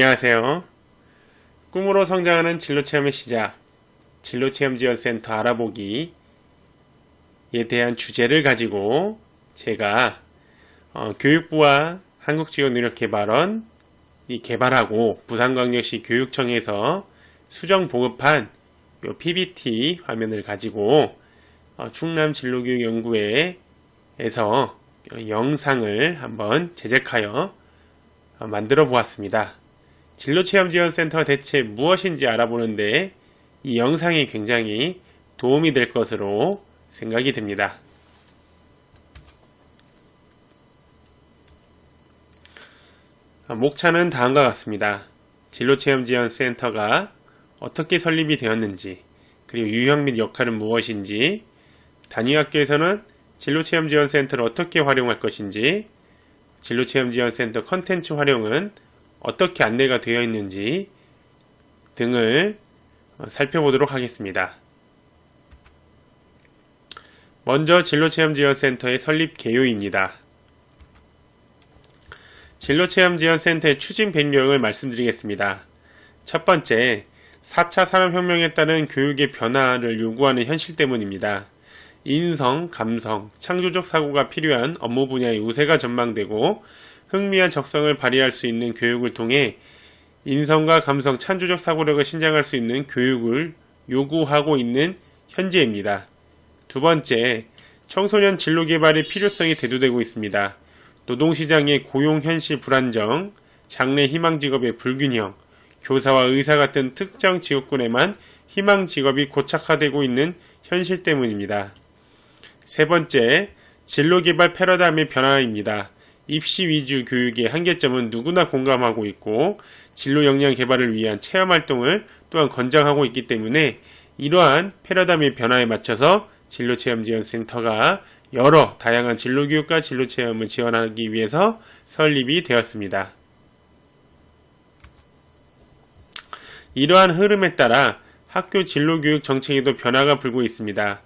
안녕하세요. 꿈으로 성장하는 진로체험의 시작, 진로체험지원센터 알아보기에 대한 주제를 가지고 제가 교육부와 한국지원의료개발원 개발하고 부산광역시 교육청에서 수정 보급한 PPT 화면을 가지고 충남진로교육연구회에서 영상을 한번 제작하여 만들어 보았습니다. 진로체험지원센터가 대체 무엇인지 알아보는데 이 영상이 굉장히 도움이 될 것으로 생각이 됩니다. 목차는 다음과 같습니다. 진로체험지원센터가 어떻게 설립이 되었는지, 그리고 유형 및 역할은 무엇인지, 단위학교에서는 진로체험지원센터를 어떻게 활용할 것인지, 진로체험지원센터 컨텐츠 활용은 어떻게 안내가 되어 있는지 등을 살펴보도록 하겠습니다. 먼저 진로체험지원센터의 설립 개요입니다. 진로체험지원센터의 추진 배경을 말씀드리겠습니다. 첫 번째, 4차 산업혁명에 따른 교육의 변화를 요구하는 현실 때문입니다. 인성, 감성, 창조적 사고가 필요한 업무 분야의 우세가 전망되고 흥미와 적성을 발휘할 수 있는 교육을 통해 인성과 감성, 창조적 사고력을 신장할 수 있는 교육을 요구하고 있는 현재입니다. 두 번째, 청소년 진로 개발의 필요성이 대두되고 있습니다. 노동시장의 고용 현실 불안정, 장래 희망 직업의 불균형, 교사와 의사 같은 특정 직업군에만 희망 직업이 고착화되고 있는 현실 때문입니다. 세 번째, 진로 개발 패러다임의 변화입니다. 입시 위주 교육의 한계점은 누구나 공감하고 있고 진로 역량 개발을 위한 체험 활동을 또한 권장하고 있기 때문에 이러한 패러다임의 변화에 맞춰서 진로체험지원센터가 여러 다양한 진로교육과 진로체험을 지원하기 위해서 설립이 되었습니다. 이러한 흐름에 따라 학교 진로교육 정책에도 변화가 불고 있습니다.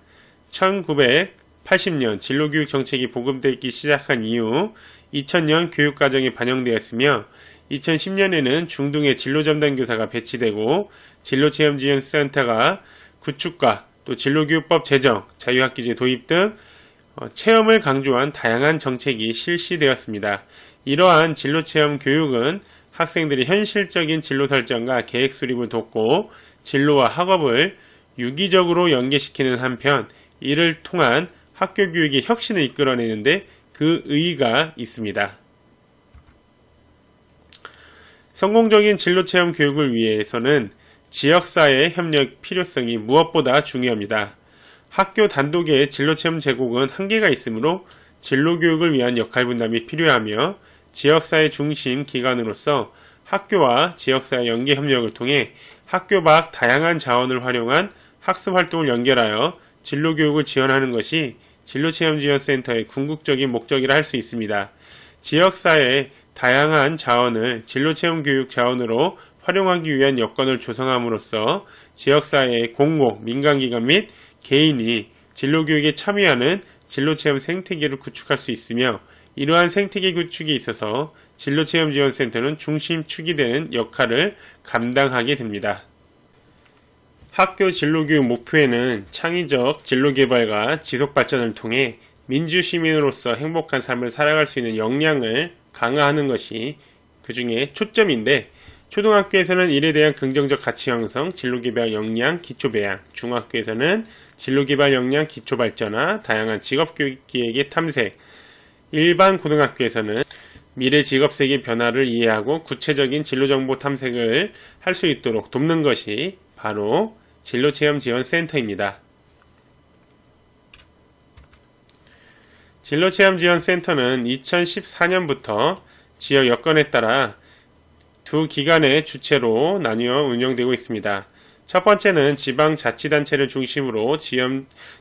1980년 진로교육 정책이 보급되기 시작한 이후 2000년 교육과정에 반영되었으며 2010년에는 중등의 진로전담교사가 배치되고 진로체험지원센터가 구축과 또 진로교육법 제정, 자유학기제 도입 등 체험을 강조한 다양한 정책이 실시되었습니다. 이러한 진로체험 교육은 학생들이 현실적인 진로 설정과 계획 수립을 돕고 진로와 학업을 유기적으로 연계시키는 한편 이를 통한 학교 교육의 혁신을 이끌어내는데 그 의의가 있습니다. 성공적인 진로체험 교육을 위해서는 지역사회의 협력 필요성이 무엇보다 중요합니다. 학교 단독의 진로체험 제공은 한계가 있으므로 진로교육을 위한 역할 분담이 필요하며 지역사회 중심 기관으로서 학교와 지역사회 연계 협력을 통해 학교 밖 다양한 자원을 활용한 학습 활동을 연결하여 진로교육을 지원하는 것이 진로체험지원센터의 궁극적인 목적이라 할 수 있습니다. 지역사회의 다양한 자원을 진로체험교육 자원으로 활용하기 위한 여건을 조성함으로써 지역사회의 공공, 민간기관 및 개인이 진로교육에 참여하는 진로체험 생태계를 구축할 수 있으며 이러한 생태계 구축에 있어서 진로체험지원센터는 중심축이 되는 역할을 감당하게 됩니다. 학교 진로교육 목표에는 창의적 진로개발과 지속발전을 통해 민주시민으로서 행복한 삶을 살아갈 수 있는 역량을 강화하는 것이 그 중에 초점인데 초등학교에서는 이에 대한 긍정적 가치 형성, 진로개발 역량, 기초배양, 중학교에서는 진로개발 역량, 기초발전화, 다양한 직업교육 기획의 탐색, 일반 고등학교에서는 미래 직업세계 변화를 이해하고 구체적인 진로정보 탐색을 할 수 있도록 돕는 것이 바로 진로체험지원센터입니다. 진로체험지원센터는 2014년부터 지역 여건에 따라 두 기관의 주체로 나뉘어 운영되고 있습니다. 첫 번째는 지방자치단체를 중심으로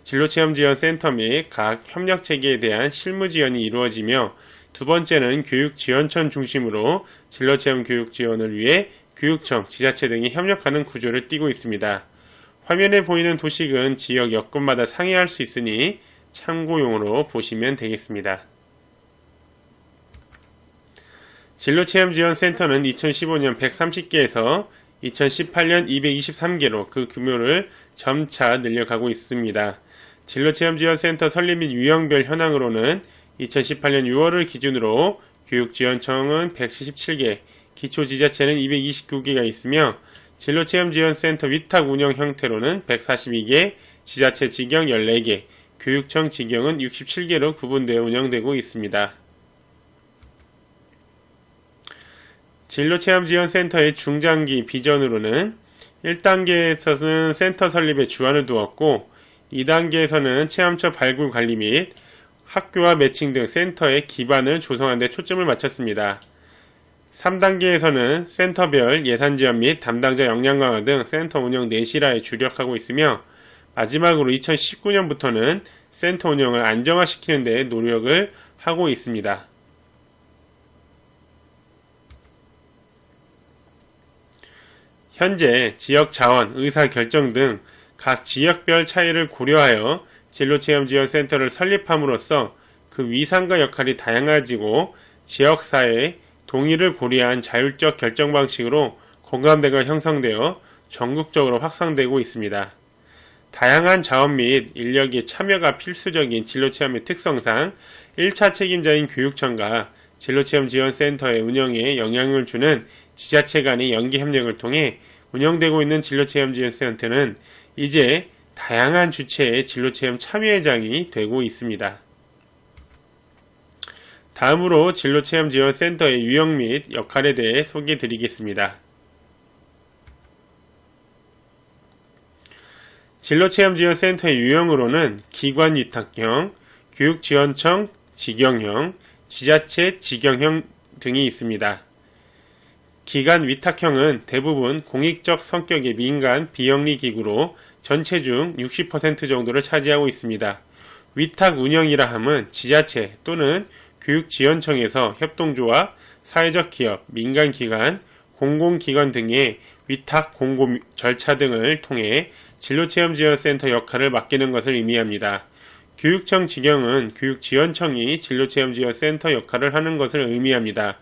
진로체험지원센터 및 각 협력체계에 대한 실무 지원이 이루어지며 두 번째는 교육지원청 중심으로 진로체험 교육 지원을 위해 교육청, 지자체 등이 협력하는 구조를 띠고 있습니다. 화면에 보이는 도식은 지역 여건마다 상이할 수 있으니 참고용으로 보시면 되겠습니다. 진로체험지원센터는 2015년 130개에서 2018년 223개로 그 규모를 점차 늘려가고 있습니다. 진로체험지원센터 설립 및 유형별 현황으로는 2018년 6월을 기준으로 교육지원청은 177개, 기초지자체는 229개가 있으며 진로체험지원센터 위탁 운영 형태로는 142개, 지자체 직영 14개, 교육청 직영은 67개로 구분되어 운영되고 있습니다. 진로체험지원센터의 중장기 비전으로는 1단계에서는 센터 설립에 주안을 두었고 2단계에서는 체험처 발굴 관리 및 학교와 매칭 등 센터의 기반을 조성하는 데 초점을 맞췄습니다. 3단계에서는 센터별 예산 지원 및 담당자 역량 강화 등 센터 운영 내실화에 주력하고 있으며 마지막으로 2019년부터는 센터 운영을 안정화시키는 데 노력을 하고 있습니다. 현재 지역 자원, 의사 결정 등 각 지역별 차이를 고려하여 진로체험지원센터를 설립함으로써 그 위상과 역할이 다양해지고 지역사회의 동의를 고려한 자율적 결정 방식으로 공감대가 형성되어 전국적으로 확산되고 있습니다. 다양한 자원 및 인력의 참여가 필수적인 진로체험의 특성상 1차 책임자인 교육청과 진로체험지원센터의 운영에 영향을 주는 지자체 간의 연계협력을 통해 운영되고 있는 진로체험지원센터는 이제 다양한 주체의 진로체험 참여회장이 되고 있습니다. 다음으로 진로체험지원센터의 유형 및 역할에 대해 소개해 드리겠습니다. 진로체험지원센터의 유형으로는 기관 위탁형, 교육지원청 직영형, 지자체 직영형 등이 있습니다. 기관 위탁형은 대부분 공익적 성격의 민간 비영리 기구로 전체 중 60% 정도를 차지하고 있습니다. 위탁 운영이라 함은 지자체 또는 교육지원청에서 협동조합, 사회적 기업, 민간기관, 공공기관 등의 위탁 공고 절차 등을 통해 진로체험지원센터 역할을 맡기는 것을 의미합니다. 교육청 직영은 교육지원청이 진로체험지원센터 역할을 하는 것을 의미합니다.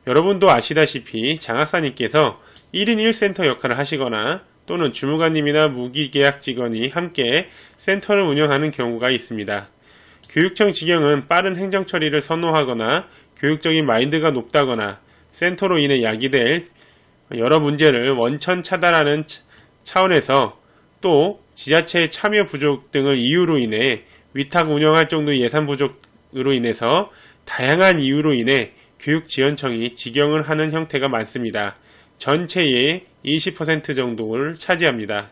여러분도 아시다시피 장학사님께서 1인 1센터 역할을 하시거나 또는 주무관님이나 무기계약 직원이 함께 센터를 운영하는 경우가 있습니다. 교육청 직영은 빠른 행정처리를 선호하거나 교육적인 마인드가 높다거나 센터로 인해 야기될 여러 문제를 원천 차단하는 차원에서 또 지자체의 참여 부족 등을 이유로 인해 위탁 운영할 정도의 예산 부족으로 인해서 다양한 이유로 인해 교육지원청이 직영을 하는 형태가 많습니다. 전체의 20% 정도를 차지합니다.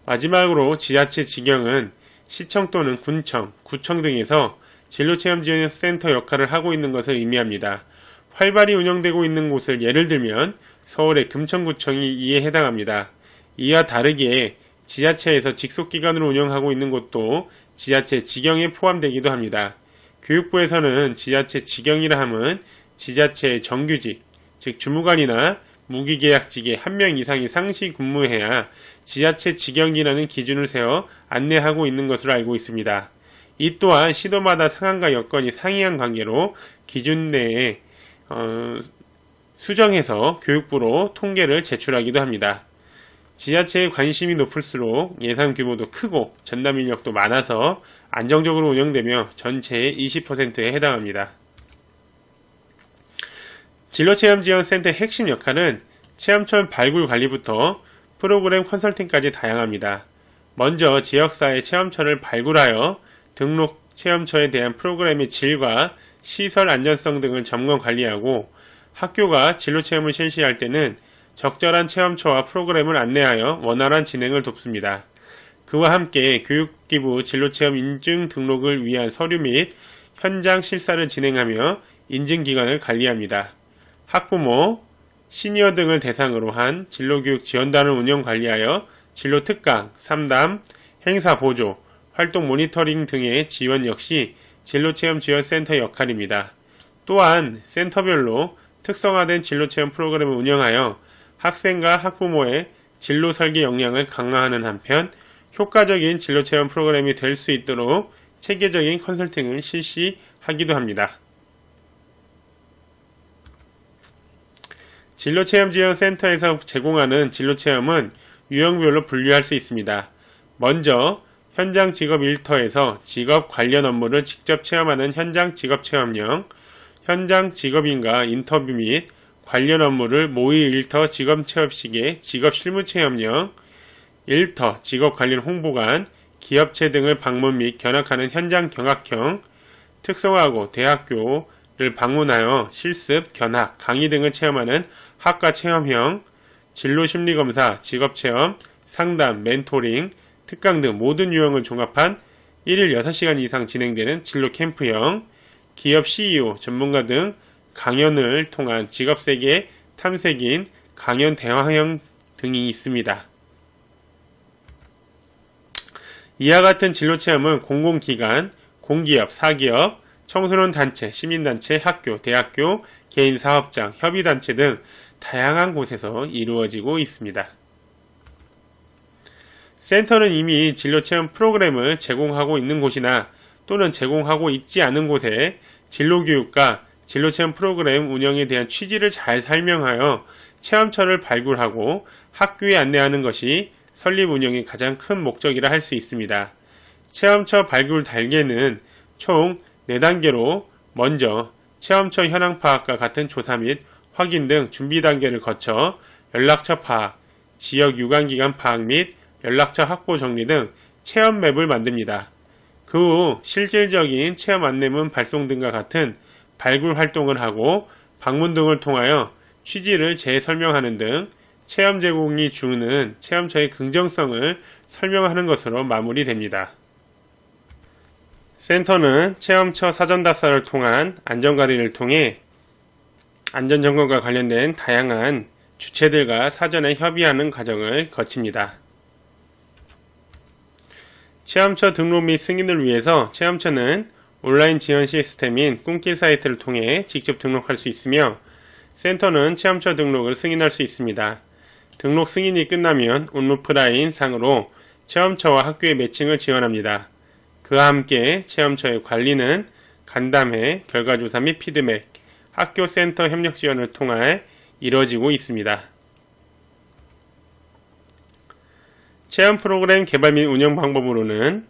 마지막으로 지자체 직영은 시청 또는 군청, 구청 등에서 진로체험지원센터 역할을 하고 있는 것을 의미합니다. 활발히 운영되고 있는 곳을 예를 들면 서울의 금천구청이 이에 해당합니다. 이와 다르게 지자체에서 직속기관으로 운영하고 있는 곳도 지자체 직영에 포함되기도 합니다. 교육부에서는 지자체 직영이라 함은 지자체의 정규직, 즉 주무관이나 무기계약직의 1명 이상이 상시 근무해야 지자체 직영이라는 기준을 세워 안내하고 있는 것으로 알고 있습니다. 이 또한 시도마다 상황과 여건이 상이한 관계로 기준 내에 수정해서 교육부로 통계를 제출하기도 합니다. 지자체의 관심이 높을수록 예산 규모도 크고 전담 인력도 많아서 안정적으로 운영되며 전체의 20%에 해당합니다. 진로체험지원센터의 핵심 역할은 체험처 발굴 관리부터 프로그램 컨설팅까지 다양합니다. 먼저 지역사회 체험처를 발굴하여 등록 체험처에 대한 프로그램의 질과 시설 안전성 등을 점검 관리하고 학교가 진로체험을 실시할 때는 적절한 체험처와 프로그램을 안내하여 원활한 진행을 돕습니다. 그와 함께 교육기부 진로체험 인증 등록을 위한 서류 및 현장 실사를 진행하며 인증기관을 관리합니다. 학부모, 시니어 등을 대상으로 한 진로교육 지원단을 운영 관리하여 진로 특강, 상담, 행사 보조, 활동 모니터링 등의 지원 역시 진로체험 지원센터 역할입니다. 또한 센터별로 특성화된 진로체험 프로그램을 운영하여 학생과 학부모의 진로 설계 역량을 강화하는 한편 효과적인 진로체험 프로그램이 될 수 있도록 체계적인 컨설팅을 실시하기도 합니다. 진로체험지원센터에서 제공하는 진로체험은 유형별로 분류할 수 있습니다. 먼저 현장 직업 일터에서 직업 관련 업무를 직접 체험하는 현장 직업 체험형, 현장 직업인과 인터뷰 및 관련 업무를 모의 일터 직업 체험식의 직업 실무 체험형, 일터 직업 관련 홍보관, 기업체 등을 방문 및 견학하는 현장 견학형, 특성화고 대학교를 방문하여 실습, 견학, 강의 등을 체험하는 학과 체험형, 진로 심리검사, 직업체험, 상담, 멘토링, 특강 등 모든 유형을 종합한 1일 6시간 이상 진행되는 진로 캠프형, 기업 CEO, 전문가 등 강연을 통한 직업세계 탐색인 강연 대화형 등이 있습니다. 이와 같은 진로체험은 공공기관, 공기업, 사기업, 청소년 단체, 시민단체, 학교, 대학교, 개인 사업장, 협의단체 등 다양한 곳에서 이루어지고 있습니다. 센터는 이미 진로체험 프로그램을 제공하고 있는 곳이나 또는 제공하고 있지 않은 곳에 진로교육과 진로체험 프로그램 운영에 대한 취지를 잘 설명하여 체험처를 발굴하고 학교에 안내하는 것이 설립 운영의 가장 큰 목적이라 할 수 있습니다. 체험처 발굴 단계는 총 4단계로 먼저 체험처 현황 파악과 같은 조사 및 확인 등 준비 단계를 거쳐 연락처 파악, 지역 유관기관 파악 및 연락처 확보 정리 등 체험 맵을 만듭니다. 그 후 실질적인 체험 안내문 발송 등과 같은 발굴 활동을 하고 방문 등을 통하여 취지를 재설명하는 등 체험 제공이 주는 체험처의 긍정성을 설명하는 것으로 마무리됩니다. 센터는 체험처 사전답사를 통한 안전관리를 통해 안전점검과 관련된 다양한 주체들과 사전에 협의하는 과정을 거칩니다. 체험처 등록 및 승인을 위해서 체험처는 온라인 지원 시스템인 꿈길 사이트를 통해 직접 등록할 수 있으며 센터는 체험처 등록을 승인할 수 있습니다. 등록 승인이 끝나면 온오프라인 상으로 체험처와 학교의 매칭을 지원합니다. 그와 함께 체험처의 관리는 간담회, 결과조사 및 피드백, 학교 센터 협력 지원을 통해 이루어지고 있습니다. 체험 프로그램 개발 및 운영 방법으로는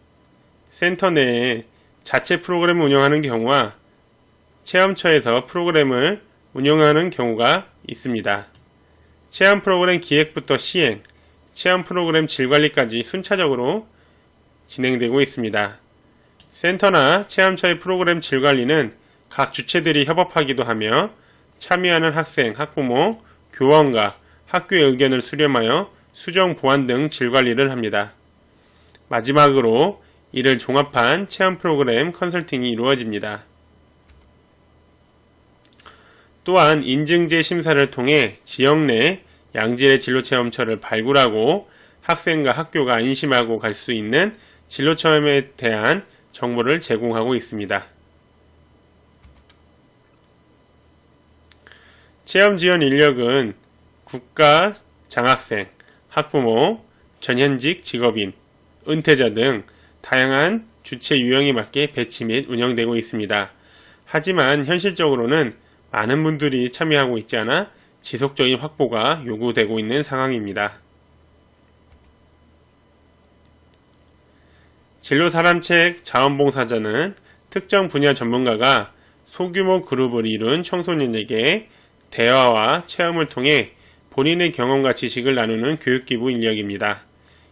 센터 내에 자체 프로그램을 운영하는 경우와 체험처에서 프로그램을 운영하는 경우가 있습니다. 체험 프로그램 기획부터 시행, 체험 프로그램 질관리까지 순차적으로 진행되고 있습니다. 센터나 체험처의 프로그램 질관리는 각 주체들이 협업하기도 하며 참여하는 학생, 학부모, 교원과 학교의 의견을 수렴하여 수정, 보완 등 질관리를 합니다. 마지막으로 이를 종합한 체험 프로그램 컨설팅이 이루어집니다. 또한 인증제 심사를 통해 지역 내 양질의 진로체험처를 발굴하고 학생과 학교가 안심하고 갈 수 있는 진로체험에 대한 정보를 제공하고 있습니다. 체험 지원 인력은 국가, 장학생, 학부모, 전현직 직업인, 은퇴자 등 다양한 주체 유형에 맞게 배치 및 운영되고 있습니다. 하지만 현실적으로는 많은 분들이 참여하고 있지 않아 지속적인 확보가 요구되고 있는 상황입니다. 진로사람책 자원봉사자는 특정 분야 전문가가 소규모 그룹을 이룬 청소년에게 대화와 체험을 통해 본인의 경험과 지식을 나누는 교육기부 인력입니다.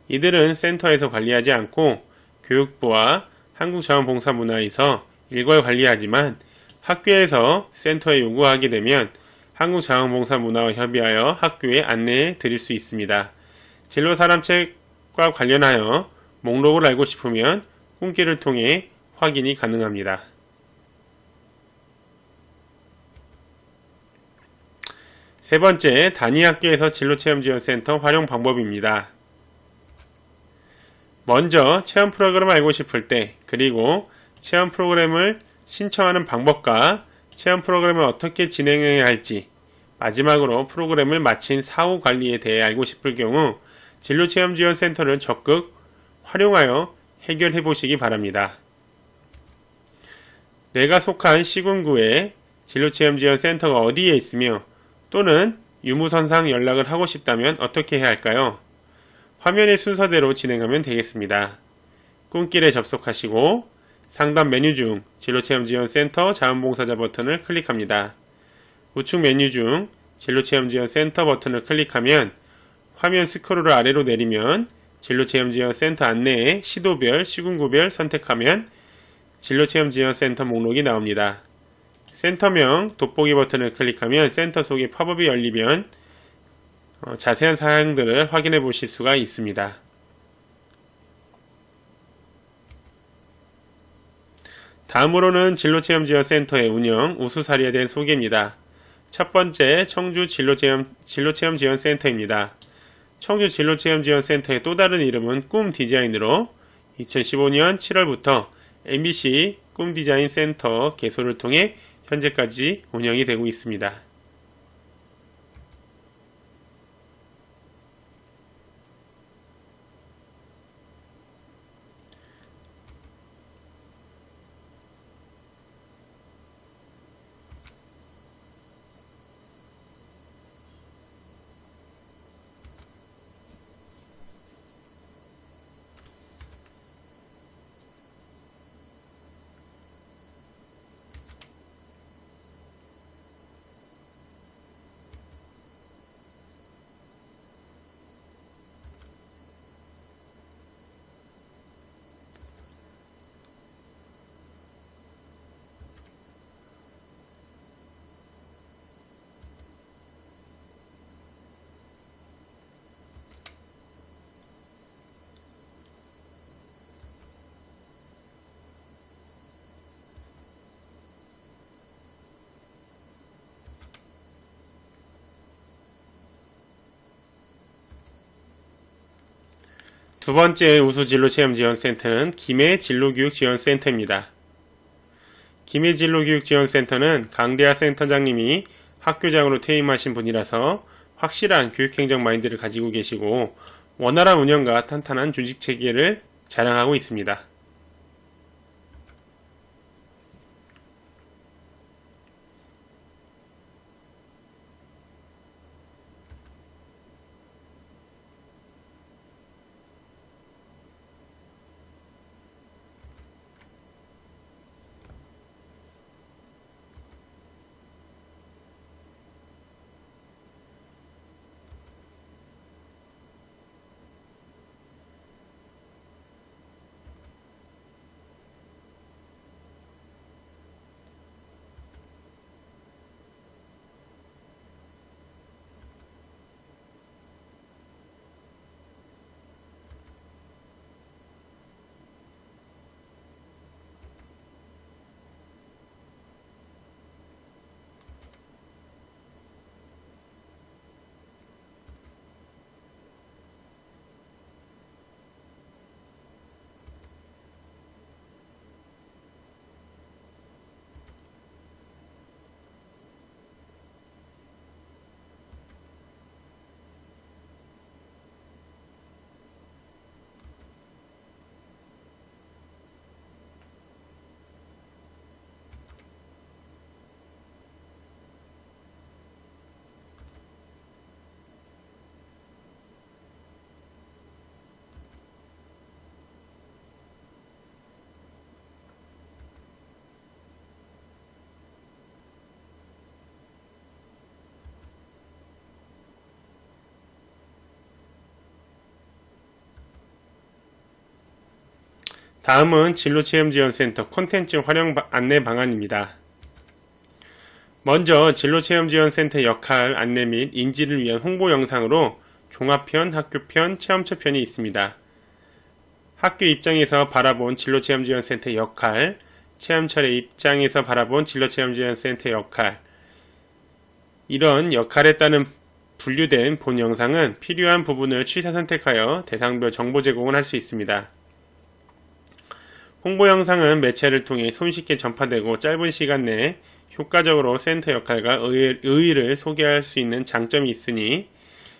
이들은 센터에서 관리하지 않고 교육부와 한국자원봉사문화에서 일괄 관리하지만 학교에서 센터에 요구하게 되면 한국자원봉사문화와 협의하여 학교에 안내해 드릴 수 있습니다. 진로사람책과 관련하여 목록을 알고 싶으면 꿈길을 통해 확인이 가능합니다. 세 번째, 단위학교에서 진로체험지원센터 활용 방법입니다. 먼저 체험 프로그램을 알고 싶을 때, 그리고 체험 프로그램을 신청하는 방법과 체험 프로그램을 어떻게 진행해야 할지, 마지막으로 프로그램을 마친 사후 관리에 대해 알고 싶을 경우 진로체험지원센터를 적극 활용하여 해결해 보시기 바랍니다. 내가 속한 시군구에 진로체험지원센터가 어디에 있으며 또는 유무선상 연락을 하고 싶다면 어떻게 해야 할까요? 화면의 순서대로 진행하면 되겠습니다. 꿈길에 접속하시고 상단 메뉴 중 진로체험지원센터 자원봉사자 버튼을 클릭합니다. 우측 메뉴 중 진로체험지원센터 버튼을 클릭하면 화면 스크롤을 아래로 내리면 진로체험지원센터 안내에 시도별, 시군구별 선택하면 진로체험지원센터 목록이 나옵니다. 센터명 돋보기 버튼을 클릭하면 센터 속의 팝업이 열리면 자세한 사항들을 확인해 보실 수가 있습니다. 다음으로는 진로체험지원센터의 운영, 우수 사례에 대한 소개입니다. 첫 번째, 청주 진로체험지원센터입니다. 청주 진로체험지원센터의 또 다른 이름은 꿈디자인으로 2015년 7월부터 MBC 꿈디자인센터 개소를 통해 현재까지 운영이 되고 있습니다. 두 번째 우수 진로체험지원센터는 김해 진로교육지원센터입니다. 김해 진로교육지원센터는 강대하 센터장님이 학교장으로 퇴임하신 분이라서 확실한 교육행정 마인드를 가지고 계시고 원활한 운영과 탄탄한 조직체계를 자랑하고 있습니다. 다음은 진로체험지원센터 콘텐츠 활용 안내 방안입니다. 먼저 진로체험지원센터 역할 안내 및 인지를 위한 홍보 영상으로 종합편, 학교편, 체험처편이 있습니다. 학교 입장에서 바라본 진로체험지원센터 역할, 체험철의 입장에서 바라본 진로체험지원센터 역할, 이런 역할에 따른 분류된 본 영상은 필요한 부분을 취사 선택하여 대상별 정보 제공을 할 수 있습니다. 홍보 영상은 매체를 통해 손쉽게 전파되고 짧은 시간 내에 효과적으로 센터 역할과 의의를 소개할 수 있는 장점이 있으니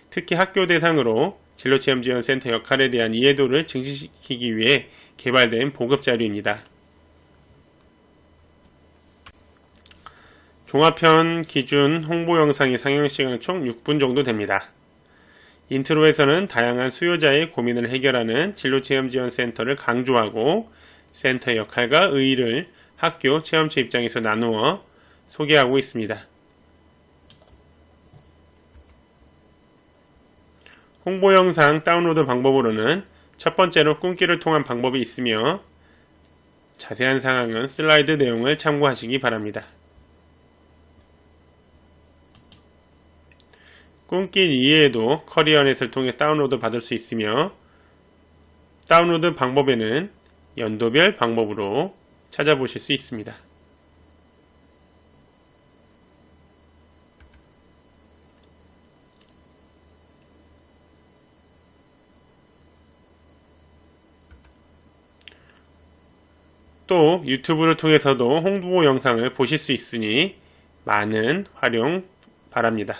특히 학교 대상으로 진로체험지원센터 역할에 대한 이해도를 증식시키기 위해 개발된 보급 자료입니다. 종합편 기준 홍보 영상의 상영시간 총 6분 정도 됩니다. 인트로에서는 다양한 수요자의 고민을 해결하는 진로체험지원센터를 강조하고 센터의 역할과 의의를 학교 체험처 입장에서 나누어 소개하고 있습니다. 홍보 영상 다운로드 방법으로는 첫 번째로 꿈길을 통한 방법이 있으며 자세한 사항은 슬라이드 내용을 참고하시기 바랍니다. 꿈길 이외에도 커리어넷을 통해 다운로드 받을 수 있으며 다운로드 방법에는 연도별 방법으로 찾아보실 수 있습니다. 또 유튜브를 통해서도 홍보 영상을 보실 수 있으니 많은 활용 바랍니다.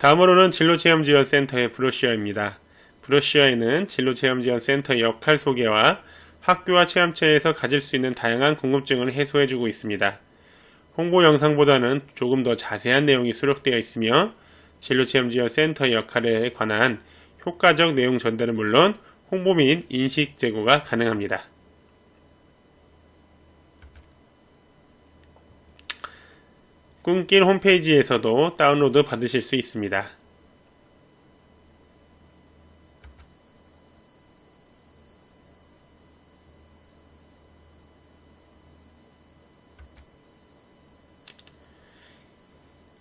다음으로는 진로체험지원센터의 브로셔입니다. 브로셔에는 진로체험지원센터의 역할 소개와 학교와 체험처에서 가질 수 있는 다양한 궁금증을 해소해주고 있습니다. 홍보 영상보다는 조금 더 자세한 내용이 수록되어 있으며 진로체험지원센터의 역할에 관한 효과적 내용 전달은 물론 홍보 및 인식 제고가 가능합니다. 꿈길 홈페이지에서도 다운로드 받으실 수 있습니다.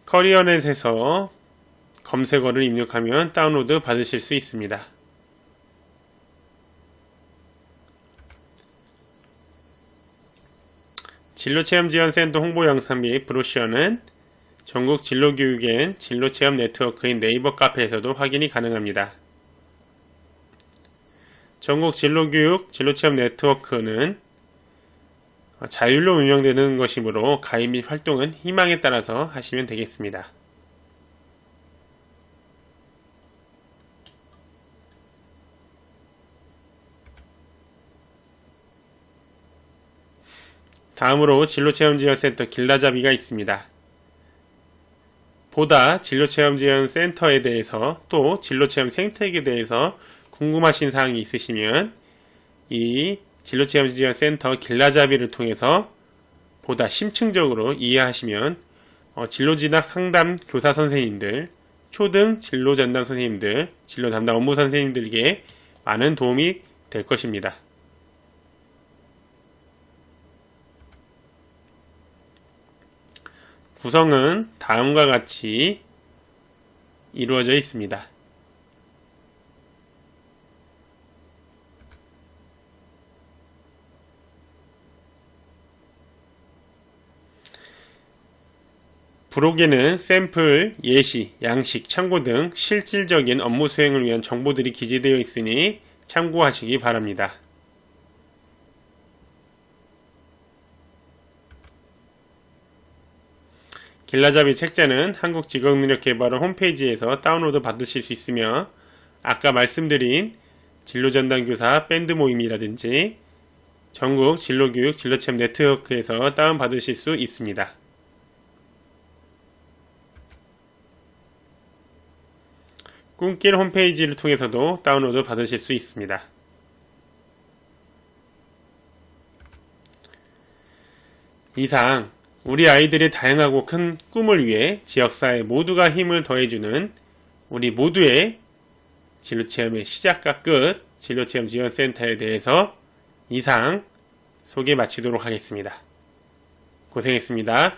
커리어넷에서 검색어를 입력하면 다운로드 받으실 수 있습니다. 진로체험지원센터 홍보 영상 및 브로셔는 전국 진로교육엔 진로체험 네트워크인 네이버 카페에서도 확인이 가능합니다. 전국 진로교육 진로체험 네트워크는 자율로 운영되는 것이므로 가입 및 활동은 희망에 따라서 하시면 되겠습니다. 다음으로 진로체험지원센터 길라잡이가 있습니다. 보다 진로체험지원센터에 대해서 또 진로체험생태에 대해서 궁금하신 사항이 있으시면 이 진로체험지원센터 길라잡이를 통해서 보다 심층적으로 이해하시면 진로진학 상담 교사 선생님들, 초등 진로전담 선생님들, 진로담당 업무 선생님들에게 많은 도움이 될 것입니다. 구성은 다음과 같이 이루어져 있습니다. 부록에는 샘플, 예시, 양식, 참고 등 실질적인 업무 수행을 위한 정보들이 기재되어 있으니 참고하시기 바랍니다. 길라잡이 책자는 한국직업능력개발원 홈페이지에서 다운로드 받으실 수 있으며 아까 말씀드린 진로전담교사 밴드 모임이라든지 전국 진로교육 진로체험 네트워크에서 다운받으실 수 있습니다. 꿈길 홈페이지를 통해서도 다운로드 받으실 수 있습니다. 이상 우리 아이들의 다양하고 큰 꿈을 위해 지역사회 모두가 힘을 더해주는 우리 모두의 진로체험의 시작과 끝 진로체험지원센터에 대해서 이상 소개 마치도록 하겠습니다. 고생했습니다.